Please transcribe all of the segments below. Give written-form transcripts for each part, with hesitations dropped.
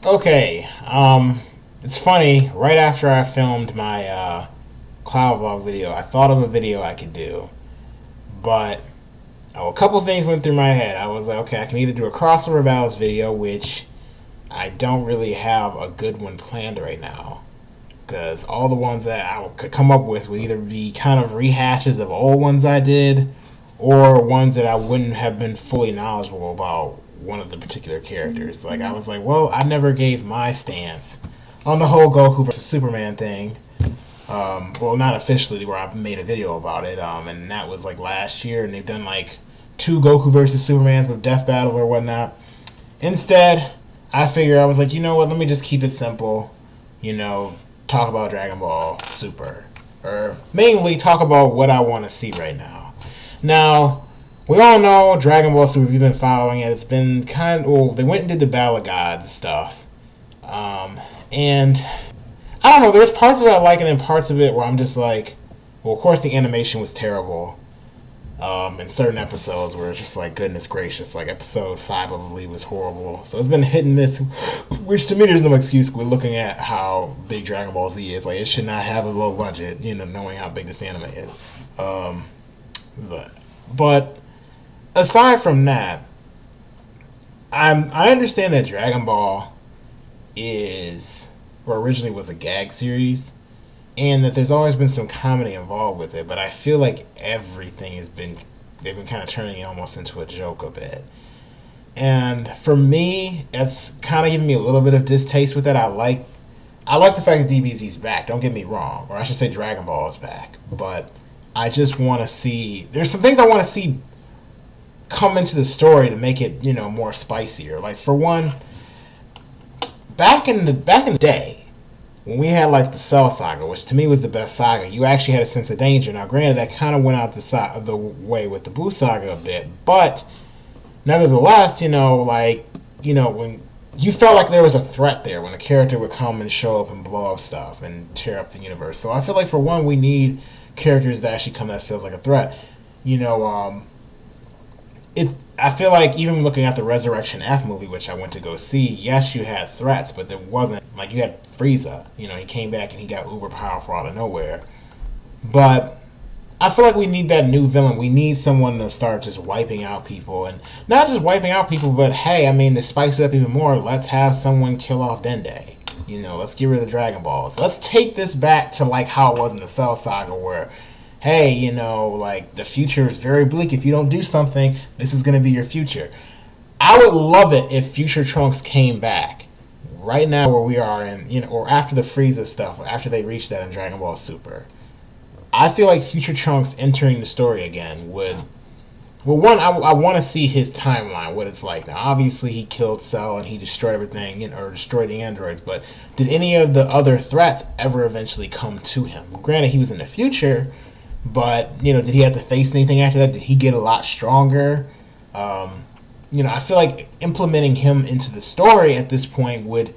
Okay, it's funny. Right after I filmed my cloud vlog video, I thought of a video I could do, but a couple things went through my head. I was like, okay, I can either do a crossover battles video, which I don't really have a good one planned right now, because all the ones that I could come up with would either be kind of rehashes of old ones I did, or ones that I wouldn't have been fully knowledgeable about one of the particular characters. Like I was like, well, I never gave my stance on the whole Goku versus Superman thing. Well, not officially, where I've made a video about it, and that was like last year, and they've done like two Goku versus Supermans with Death Battle or whatnot. Instead, I figured I was like, you know what? Let me just keep it simple. You know, talk about Dragon Ball Super, or mainly talk about what I want to see right now. Now, we all know Dragon Ball Super. We've been following it. It's been kind of, well, they went and did the Battle of Gods stuff, and I don't know. There's parts of it I like, and then parts of it where I'm just like, well, of course the animation was terrible. In certain episodes where it's just like, goodness gracious, like episode 5 I believe was horrible. So it's been hit and miss, which to me there's no excuse. We're looking at how big Dragon Ball Z is. Like it should not have a low budget, knowing how big this anime is. Um, but aside from that, I understand that Dragon Ball is, or originally was, a gag series, and that there's always been some comedy involved with it, but I feel like everything has been, they've been kind of turning it almost into a joke a bit. And for me, it's kind of giving me a little bit of distaste with it. I like the fact that DBZ's back, don't get me wrong, or I should say Dragon Ball is back, but I just want to see, there's some things I want to see come into the story to make it, more spicier. Like for one, back in the day, when we had like the Cell Saga, which to me was the best saga, you actually had a sense of danger. Now, granted, that kind of went out the way with the Buu Saga a bit, but nevertheless, when you felt like there was a threat there when a character would come and show up and blow up stuff and tear up the universe. So I feel like for one, we need characters that actually come that feels like a threat. You know, it. I feel like even looking at the Resurrection F movie, which I went to go see, yes, you had threats, but there wasn't, like, you had Frieza. He came back and he got uber powerful out of nowhere. But I feel like we need that new villain. We need someone to start just wiping out people, and not just wiping out people, but hey, I mean, to spice it up even more, let's have someone kill off Dende. Let's get rid of the Dragon Balls. Let's take this back to like how it was in the Cell Saga, where hey, like the future is very bleak. If you don't do something, this is going to be your future. I would love it if Future Trunks came back right now where we are in, or after the Frieza stuff, after they reached that in Dragon Ball Super. I feel like Future Trunks entering the story again would. Well, one, I want to see his timeline, what it's like. Now, obviously, he killed Cell and he destroyed everything, or destroyed the androids, but did any of the other threats ever eventually come to him? Granted, he was in the future, but, did he have to face anything after that? Did he get a lot stronger? I feel like implementing him into the story at this point would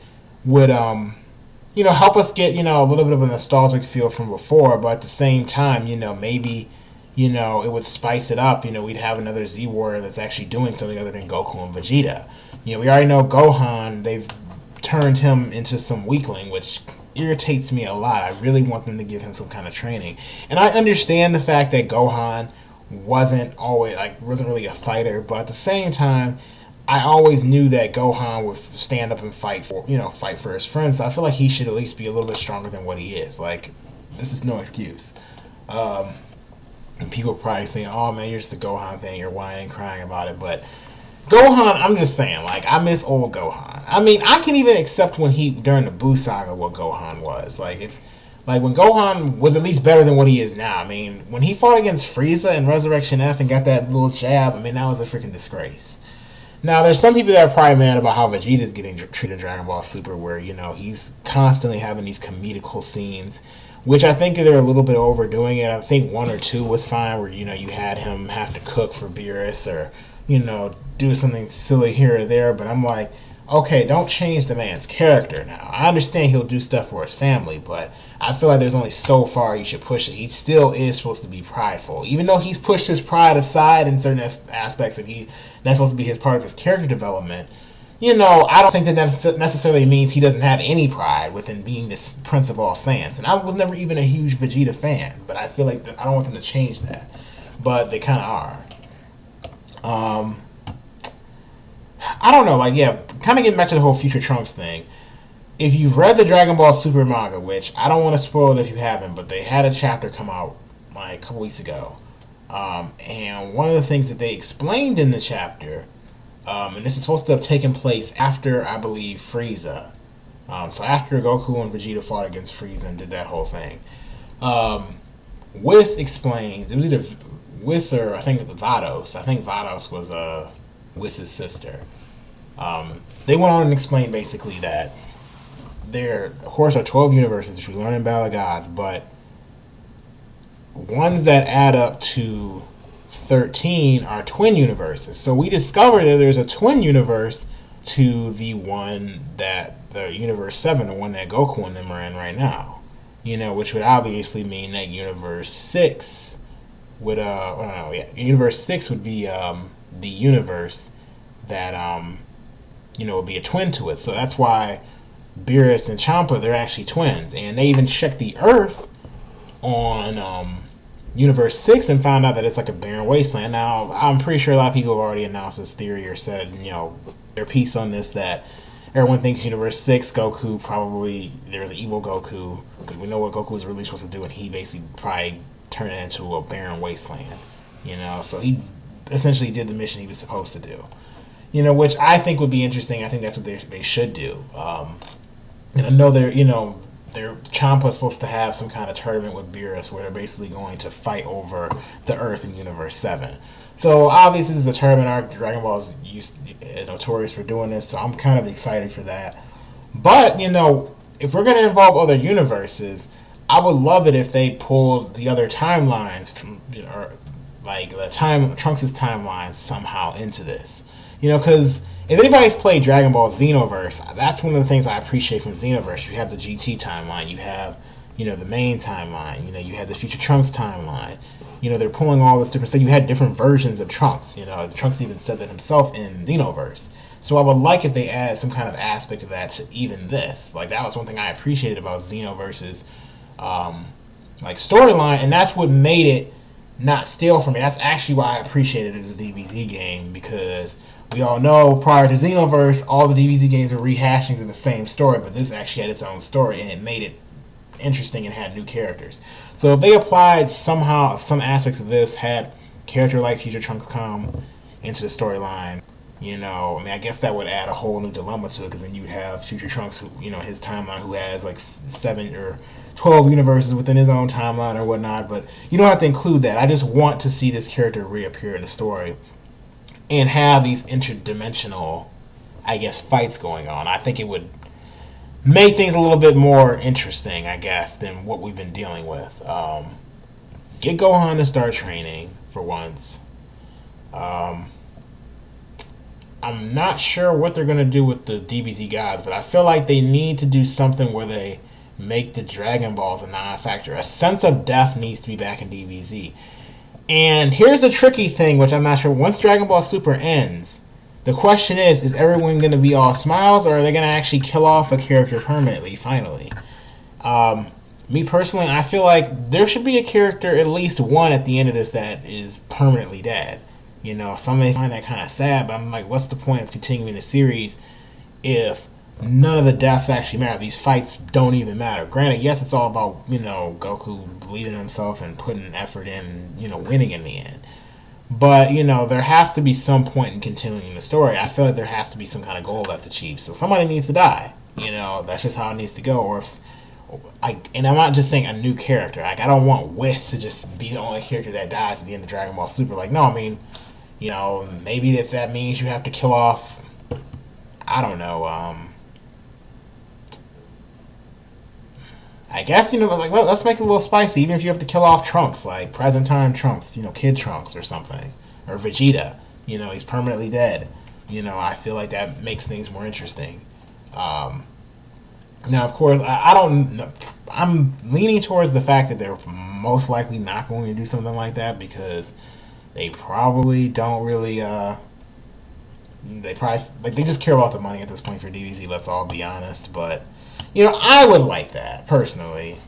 help us get, a little bit of a nostalgic feel from before, but at the same time, maybe, it would spice it up. We'd have another Z Warrior that's actually doing something other than Goku and Vegeta. We already know Gohan, they've turned him into some weakling, which irritates me a lot. I really want them to give him some kind of training. And I understand the fact that Gohan wasn't really a fighter, but at the same time, I always knew that Gohan would stand up and fight for his friends. So I feel like he should at least be a little bit stronger than what he is. Like, this is no excuse. And people probably saying, "Oh man, you're just a Gohan fan. You're whining, crying about it." But Gohan, I'm just saying, like, I miss old Gohan. I mean, I can even accept when during the Buu Saga, what Gohan was. When Gohan was at least better than what he is now. I mean, when he fought against Frieza in Resurrection F and got that little jab, I mean, that was a freaking disgrace. Now, there's some people that are probably mad about how Vegeta's getting treated in Dragon Ball Super, where, he's constantly having these comedical scenes, which I think they're a little bit overdoing it. I think 1 or 2 was fine, where, you had him have to cook for Beerus, or, do something silly here or there, but I'm like, okay, don't change the man's character now. I understand he'll do stuff for his family, but I feel like there's only so far you should push it. He still is supposed to be prideful. Even though he's pushed his pride aside in certain aspects, and that's supposed to be his part of his character development, I don't think that necessarily means he doesn't have any pride within being this Prince of All Saiyans. And I was never even a huge Vegeta fan, but I feel like I don't want them to change that. But they kind of are. I don't know, like, yeah, kind of getting back to the whole Future Trunks thing. If you've read the Dragon Ball Super manga, which I don't want to spoil it if you haven't, but they had a chapter come out like a couple weeks ago. And one of the things that they explained in the chapter, and this is supposed to have taken place after, I believe, Frieza. So after Goku and Vegeta fought against Frieza and did that whole thing. Whis explains, it was either Whis or I think Vados. I think Vados was Whis' sister. They went on and explained basically that there, of course, are 12 universes, which we learn in Battle of Gods, but ones that add up to 13 are twin universes. So we discovered that there's a twin universe to the one that, the Universe 7, the one that Goku and them are in right now. Which would obviously mean that Universe 6 would, Universe 6 would be the universe that, would be a twin to it. So that's why Beerus and Champa, they're actually twins. And they even checked the Earth on Universe 6 and found out that it's like a barren wasteland. Now, I'm pretty sure a lot of people have already announced this theory or said, their piece on this, that everyone thinks Universe 6, Goku probably, there's an evil Goku, because we know what Goku was really supposed to do, and he basically probably turned it into a barren wasteland. So he essentially did the mission he was supposed to do. Which I think would be interesting. I think that's what they should do. And I know their Champa is supposed to have some kind of tournament with Beerus where they're basically going to fight over the Earth in Universe 7. So obviously this is a tournament arc. Dragon Ball is notorious for doing this, so I'm kind of excited for that. But, if we're going to involve other universes, I would love it if they pulled the other timelines from, or like Trunks' timeline somehow into this. Because if anybody's played Dragon Ball Xenoverse, that's one of the things I appreciate from Xenoverse. You have the GT timeline, you have, the main timeline, you have the Future Trunks timeline. They're pulling all this different stuff. You had different versions of Trunks. Trunks even said that himself in Xenoverse. So I would like if they add some kind of aspect of that to even this. Like, that was one thing I appreciated about Xenoverse's storyline, and that's what made it not stale for me. That's actually why I appreciated it as a DBZ game, because we all know prior to Xenoverse, all the DBZ games were rehashings of the same story, but this actually had its own story, and it made it interesting and had new characters. So if they applied somehow some aspects of this, had character like Future Trunks come into the storyline, I guess that would add a whole new dilemma to it, because then you'd have Future Trunks, who, his timeline, who has like 7 or 12 universes within his own timeline or whatnot, but you don't have to include that. I just want to see this character reappear in the story and have these interdimensional, fights going on. I think it would make things a little bit more interesting, I guess, than what we've been dealing with. Get Gohan to start training for once. I'm not sure what they're going to do with the DBZ gods, but I feel like they need to do something where they make the Dragon Balls a non-factor. A sense of death needs to be back in DBZ. And here's the tricky thing, which I'm not sure. Once Dragon Ball Super ends, the question is everyone going to be all smiles, or are they going to actually kill off a character permanently, finally? Me personally, I feel like there should be a character, at least one at the end of this, that is permanently dead. Some may find that kind of sad, but I'm like, what's the point of continuing the series if none of the deaths actually matter? These fights don't even matter. Granted, yes, it's all about, Goku believing in himself and putting effort in, winning in the end. But, there has to be some point in continuing the story. I feel like there has to be some kind of goal that's achieved. So somebody needs to die. That's just how it needs to go. Or if, and I'm not just saying a new character. Like, I don't want Whis to just be the only character that dies at the end of Dragon Ball Super. Like, no, I mean, maybe if that means you have to kill off, I don't know, I guess, let's make it a little spicy. Even if you have to kill off Trunks, like present time Trunks, Kid Trunks or something. Or Vegeta, he's permanently dead. I feel like that makes things more interesting. Now, of course, I'm leaning towards the fact that they're most likely not going to do something like that, because they probably don't really, They probably they just care about the money at this point for DBZ. Let's all be honest. But I would like that personally.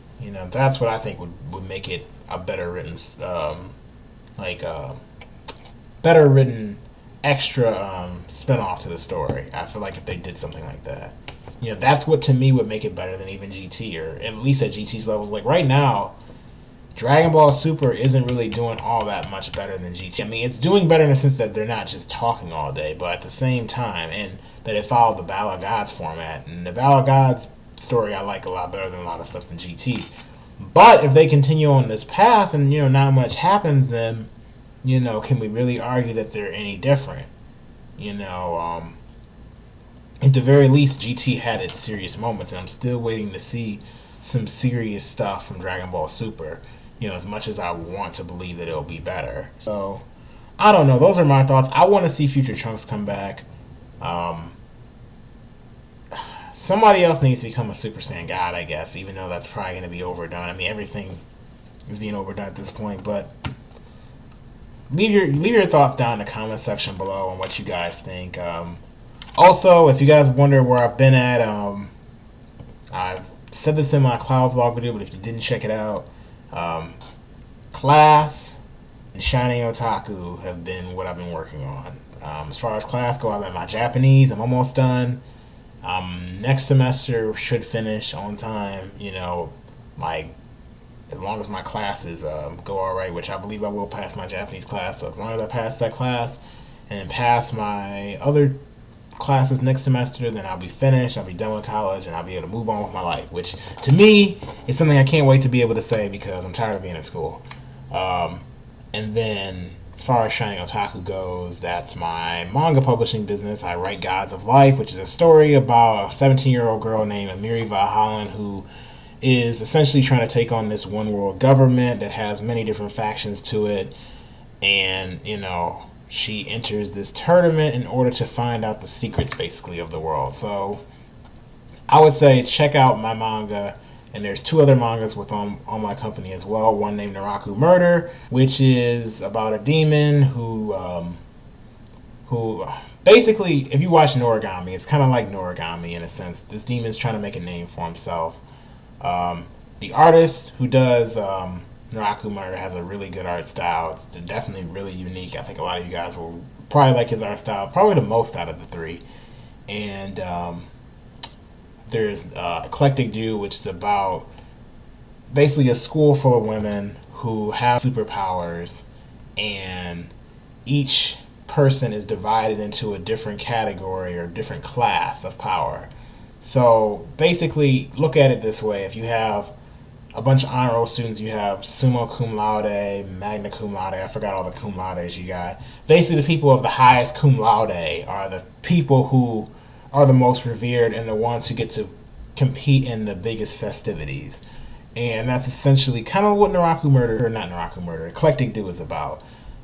That's what I think would make it a better written, like better written extra spinoff to the story. I feel like if they did something like that, that's what to me would make it better than even GT, or at least at GT's levels. Like right now, Dragon Ball Super isn't really doing all that much better than GT. I mean, it's doing better in the sense that they're not just talking all day, but at the same time, and that it followed the Battle of Gods format. And the Battle of Gods story I like a lot better than a lot of stuff than GT. But if they continue on this path and, not much happens, then, can we really argue that they're any different? At the very least, GT had its serious moments, and I'm still waiting to see some serious stuff from Dragon Ball Super. As much as I want to believe that it'll be better. So, I don't know. Those are my thoughts. I want to see Future Trunks come back. Somebody else needs to become a Super Saiyan God, I guess, even though that's probably going to be overdone. I mean, everything is being overdone at this point, but leave your thoughts down in the comment section below on what you guys think. Also, if you guys wonder where I've been at, I've said this in my Cloud Vlog video, but if you didn't check it out, class and Shining Otaku have been what I've been working on. As far as class go, I'm at my Japanese. I'm almost done. Next semester should finish on time. As long as my classes go all right, which I believe I will pass my Japanese class. So as long as I pass that class and pass my other classes next semester, then I'll be finished. I'll be done with college, and I'll be able to move on with my life, which to me is something I can't wait to be able to say because I'm tired of being in school. And then as far as Shining Otaku goes, that's my manga publishing business. I write Gods of Life, which is a story about a 17-year-old girl named Amiri Valhallan who is essentially trying to take on this one world government that has many different factions to it. And, she enters this tournament in order to find out the secrets, basically, of the world. So I would say check out my manga. And there's 2 other mangas on my company as well. One named Naraku Murder, which is about a demon who basically, if you watch Noragami, it's kind of like Noragami in a sense. This demon's trying to make a name for himself. The artist who does Naraku Murder has a really good art style. It's definitely really unique. I think a lot of you guys will probably like his art style, probably the most out of the 3. And there's Eclectic Dude, which is about basically a school full of women who have superpowers, and each person is divided into a different category or different class of power. So basically, look at it this way. If you have a bunch of honor roll students, you have summa cum laude, magna cum laude, I forgot all the cum laudes you got. Basically, the people of the highest cum laude are the people who are the most revered and the ones who get to compete in the biggest festivities. And that's essentially kind of what Eclectic Dude is about.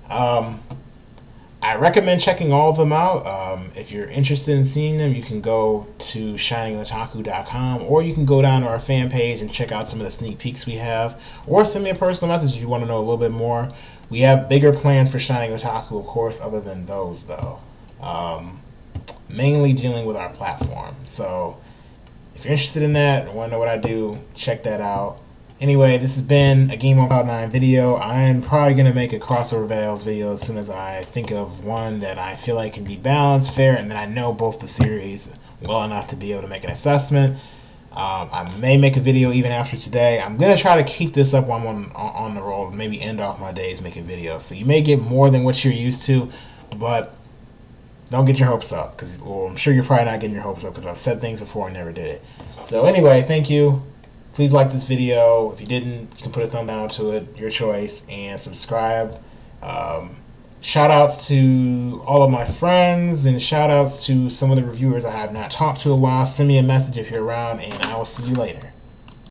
I recommend checking all of them out. If you're interested in seeing them, you can go to shiningotaku.com, or you can go down to our fan page and check out some of the sneak peeks we have, or send me a personal message if you want to know a little bit more. We have bigger plans for Shining Otaku, of course, other than those, though. Mainly dealing with our platform. So if you're interested in that and want to know what I do, check that out. Anyway, this has been a Game on Cloud 9 video. I'm probably going to make a crossover Veils video as soon as I think of one that I feel like can be balanced, fair, and that I know both the series well enough to be able to make an assessment. I may make a video even after today. I'm going to try to keep this up while I'm on the roll, maybe end off my days making videos. So you may get more than what you're used to, but don't get your hopes up, because I'm sure you're probably not getting your hopes up, because I've said things before and never did it. So anyway, thank you. Please like this video. If you didn't, you can put a thumb down to it, your choice, and subscribe. Shout outs to all of my friends, and shout outs to some of the reviewers I have not talked to in a while. Send me a message if you're around, and I will see you later.